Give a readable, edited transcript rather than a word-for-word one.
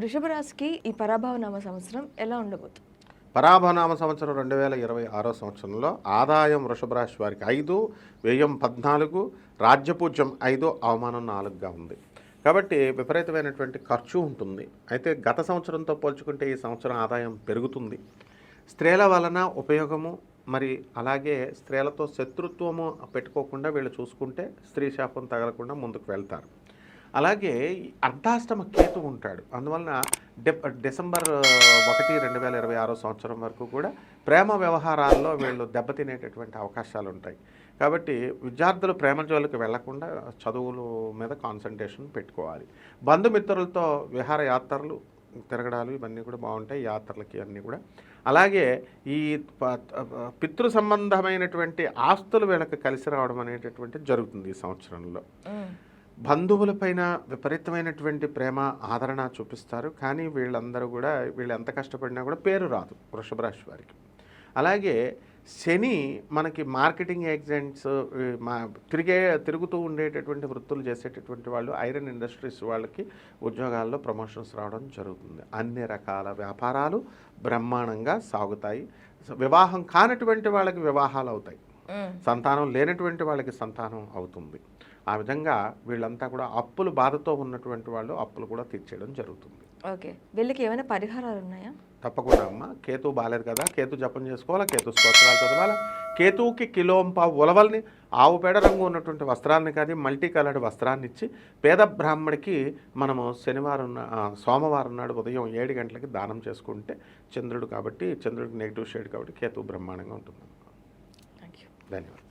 వృషభ రాశికి ఈ పరాభవనామ సంవత్సరం ఎలా ఉండబోతుంది? పరాభనామ సంవత్సరం 2026 సంవత్సరంలో ఆదాయం వృషభ రాశి వారికి 5, వ్యయం 14, రాజ్యపూజ్యం 5, అవమానం 4గా ఉంది. కాబట్టి విపరీతమైనటువంటి ఖర్చు ఉంటుంది. అయితే గత సంవత్సరంతో పోల్చుకుంటే ఈ సంవత్సరం ఆదాయం పెరుగుతుంది. స్త్రీల వలన ఉపయోగము, మరి అలాగే స్త్రీలతో శత్రుత్వము పెట్టుకోకుండా వీళ్ళు చూసుకుంటే స్త్రీ శాపం తగలకుండా ముందుకు వెళ్తారు. అలాగే అర్ధాష్టమ కేతు ఉంటాడు. అందువలన డిసెంబర్ 1, 2026 సంవత్సరం వరకు కూడా ప్రేమ వ్యవహారాల్లో వీళ్ళు దెబ్బతినేటటువంటి అవకాశాలు ఉంటాయి. కాబట్టి విద్యార్థులు ప్రేమ జోలికి వెళ్లకుండా చదువుల మీద కాన్సన్ట్రేషన్ పెట్టుకోవాలి. బంధుమిత్రులతో విహారయాత్రలు, తిరగడాలు ఇవన్నీ కూడా బాగుంటాయి, యాత్రలకి అన్నీ కూడా. అలాగే ఈ పితృ సంబంధమైనటువంటి ఆస్తులు వీళ్ళకి కలిసి రావడం అనేటటువంటి జరుగుతుంది ఈ సంవత్సరంలో. బంధువులపైన విపరీతమైనటువంటి ప్రేమ, ఆదరణ చూపిస్తారు. కానీ వీళ్ళందరూ కూడా వీళ్ళు ఎంత కష్టపడినా కూడా పేరు రాదు వృషభ రాశి వారికి. అలాగే శని మనకి మార్కెటింగ్ ఏజెంట్స్, తిరుగుతూ ఉండేటటువంటి వృత్తులు చేసేటటువంటి వాళ్ళు, ఐరన్ ఇండస్ట్రీస్ వాళ్ళకి ఉద్యోగాల్లో ప్రమోషన్స్ రావడం జరుగుతుంది. అన్ని రకాల వ్యాపారాలు బ్రహ్మాండంగా సాగుతాయి. వివాహం కానటువంటి వాళ్ళకి వివాహాలు అవుతాయి. సంతానం లేనటువంటి వాళ్ళకి సంతానం అవుతుంది. ఆ విధంగా వీళ్ళంతా కూడా అప్పులు బాధతో ఉన్నటువంటి వాళ్ళు అప్పులు కూడా తీర్చేయడం జరుగుతుంది. ఓకే, వీళ్ళకి ఏమైనా పరిహారాలు ఉన్నాయా? తప్పకుండా అమ్మ. కేతు బాలేదు కదా, కేతు జపం చేసుకోవాలా, కేతు స్తోత్రాలు చదవాలా. కేతువుకి కిలోంపా ఉలవల్ని, ఆవు పేడ రంగు ఉన్నటువంటి వస్త్రాలని కాదు, మల్టీ కలర్డ్ వస్త్రాన్ని ఇచ్చి పేద బ్రాహ్మడికి మనము సోమవారం నాడు ఉదయం 7 గంటలకి దానం చేసుకుంటే, చంద్రుడు కాబట్టి, చంద్రుడికి నెగిటివ్ షేడ్ కాబట్టి కేతు బ్రహ్మాండంగా ఉంటుంది. Thank you. ధన్యవాదాలు.